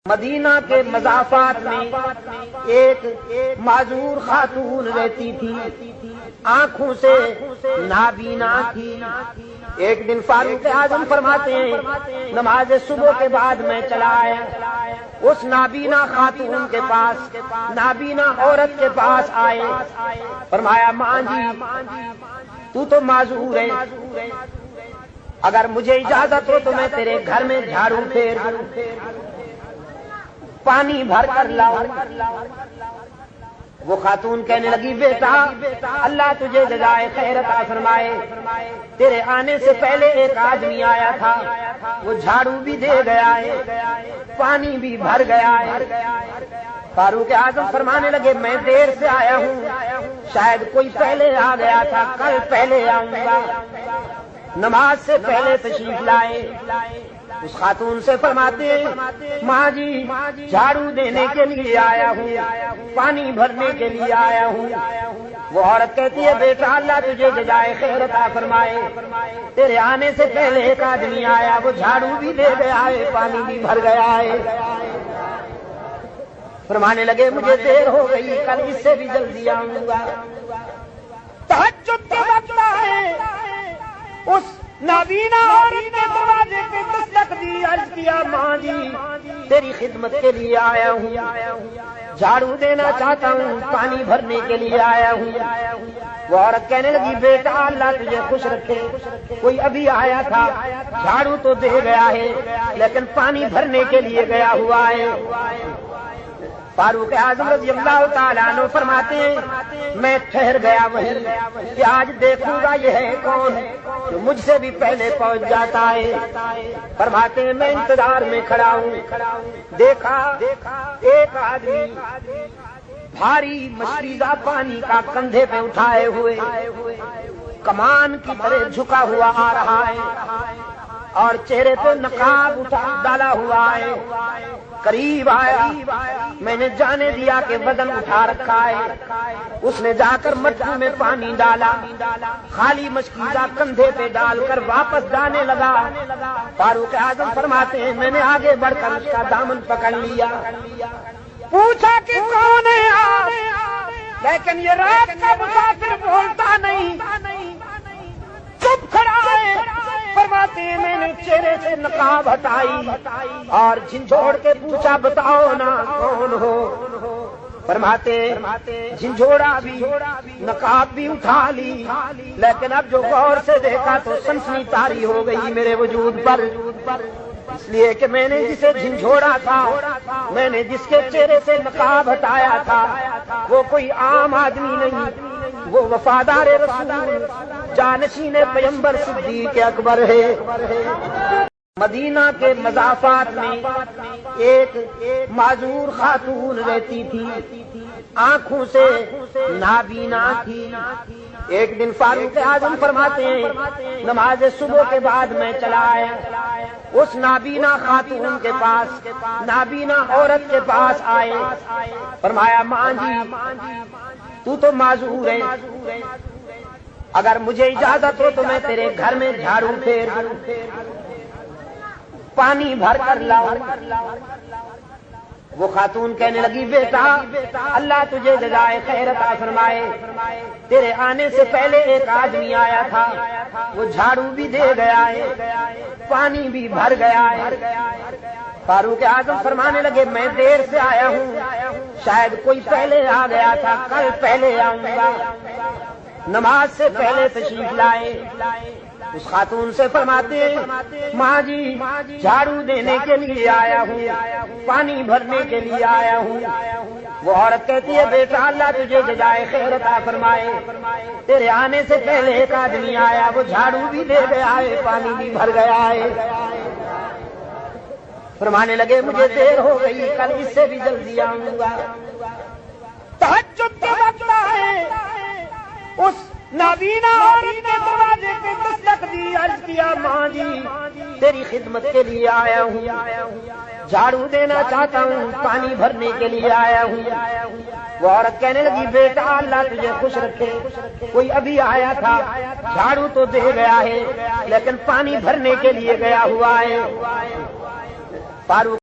مدینہ کے مضافات میں ایک معذور خاتون رہتی تھی، آنکھوں سے نابینا تھی۔ ایک دن فاروق اعظم فرماتے ہیں نماز صبح کے بعد میں چلا آیا، اس نابینا خاتون کے پاس، نابینا عورت کے پاس آئے، فرمایا ماں جی تو معذور ہے، اگر مجھے اجازت ہو تو میں تیرے گھر میں جھاڑو پھیر دوں، پانی بھر کر لاؤ۔ وہ خاتون کہنے لگی بیٹا اللہ تجھے جزائے خیر عطا فرمائے، تیرے آنے سے پہلے ایک آدمی آیا تھا، وہ جھاڑو بھی دے گیا ہے، پانی بھی بھر گیا ہے۔ فاروق اعظم فرمانے لگے میں دیر سے آیا ہوں، شاید کوئی پہلے آ گیا تھا، کل پہلے آؤں گا، نماز سے پہلے تشریف لائے۔ اس خاتون سے فرماتے ہیں ماں جی جھاڑو دینے کے لیے آیا ہوں، پانی بھرنے کے لیے آیا ہوں۔ وہ عورت کہتی ہے بیٹا اللہ تجھے جزائے خیر عطا فرمائے، تیرے آنے سے پہلے ایک آدمی آیا، وہ جھاڑو بھی دے گیا ہے، پانی بھی بھر گیا ہے۔ فرمانے لگے مجھے دیر ہو گئی، کل اس سے بھی جلدی آؤں گا۔ تہجد کا وقت ہے، اس نابینا عورت نے دروازے پہ دستک دی، عرض کیا ماں جی تیری خدمت کے لیے آیا ہوں، جھاڑو دینا چاہتا ہوں، پانی بھرنے کے لیے آیا ہوں۔ وہ عورت کہنے لگی بیٹا اللہ تجھے خوش رکھے، کوئی ابھی آیا تھا، جھاڑو تو دے گیا ہے لیکن پانی بھرنے کے لیے گیا ہوا ہے۔ فاروق اعظم رضی اللہ تعالیٰ عنہ فرماتے ہیں میں ٹھہر گیا وہیں کہ آج دیکھوں گا یہ ہے کون جو مجھ سے بھی پہلے پہنچ جاتا ہے۔ فرماتے ہیں میں انتظار میں کھڑا ہوں، دیکھا ایک آدمی بھاری مشکیزہ پانی کا کندھے پہ اٹھائے ہوئے کمان کی طرح جھکا ہوا آ رہا ہے اور چہرے پہ نقاب ڈالا ہوا ہے۔ قریب آیا، میں نے جانے دیا کہ بدن اٹھا رکھا ہے، اس نے جا کر مٹکو میں پانی ڈالا، خالی مشکیزہ کندھے پہ ڈال کر واپس جانے لگا۔ فاروق اعظم فرماتے ہیں میں نے آگے بڑھ کر اس کا دامن پکڑ لیا، پوچھا کہ کون ہے آپ، لیکن یہ رات کا مسافر بولتا نہیں، چپ کھڑا ہے۔ فرماتے ہیں میں نے چہرے سے نقاب ہٹائی اور جھنجھوڑ کے پوچھا بتاؤ نا کون ہو۔ فرماتے جھنجھوڑا بھی نقاب بھی اٹھا لی، لیکن اب جو غور سے دیکھا تو سنسنی طاری ہو گئی میرے وجود پر، اس لیے کہ میں نے جسے جھنجھوڑا تھا، میں نے جس کے چہرے سے نقاب ہٹایا تھا وہ کوئی عام آدمی نہیں، وہ وفادار رسول جانشین پیغمبر صدیق اکبر ہے۔ مدینہ کے مضافات میں ایک معذور خاتون رہتی تھی، آنکھوں سے نابینا تھی۔ ایک دن فاروق اعظم فرماتے ہیں نماز صبح کے بعد میں چلا آیا، اس نابینا خاتون کے پاس، نابینا عورت کے پاس آئے، فرمایا ماں جی تو معذور ہے، اگر مجھے اجازت ہو تو میں تیرے گھر میں جھاڑو پھیر دوں، پانی بھر کر لاؤ۔ وہ خاتون کہنے لگی بیٹا اللہ تجھے جزائے خیر عطا فرمائے، تیرے آنے سے پہلے ایک آدمی آیا تھا، وہ جھاڑو بھی دے گیا ہے، پانی بھی بھر گیا ہے۔ فاروق اعظم فرمانے لگے میں دیر سے آیا ہوں، شاید کوئی پہلے آ گیا تھا، کل پہلے آؤں گا، نماز سے پہلے تشریف لائے۔ اس خاتون سے فرماتے ہیں ماں جی جھاڑو دینے کے لیے آیا ہوں، پانی بھرنے کے لیے آیا ہوں۔ وہ عورت کہتی ہے بیٹا اللہ تجھے جزائے خیر عطا فرمائے، تیرے آنے سے پہلے ایک آدمی آیا، وہ جھاڑو بھی دے گیا ہے، پانی بھی بھر گیا ہے۔ فرمانے لگے مجھے دیر ہو گئی، کل اس سے بھی جلدی آؤں گا۔ تہجد کا وقت ہے، اس نابینا عورت نے دروازے پہ دستک دی، عرض کیا ماں جی تیری خدمت کے لیے آیا ہوں، جھاڑو دینا چاہتا ہوں، پانی بھرنے کے لیے آیا ہوں۔ وہ عورت کہنے لگی بیٹا اللہ تجھے خوش رکھے، کوئی ابھی آیا تھا، جھاڑو تو دے گیا ہے لیکن پانی بھرنے کے لیے گیا ہوا ہے۔ فاروق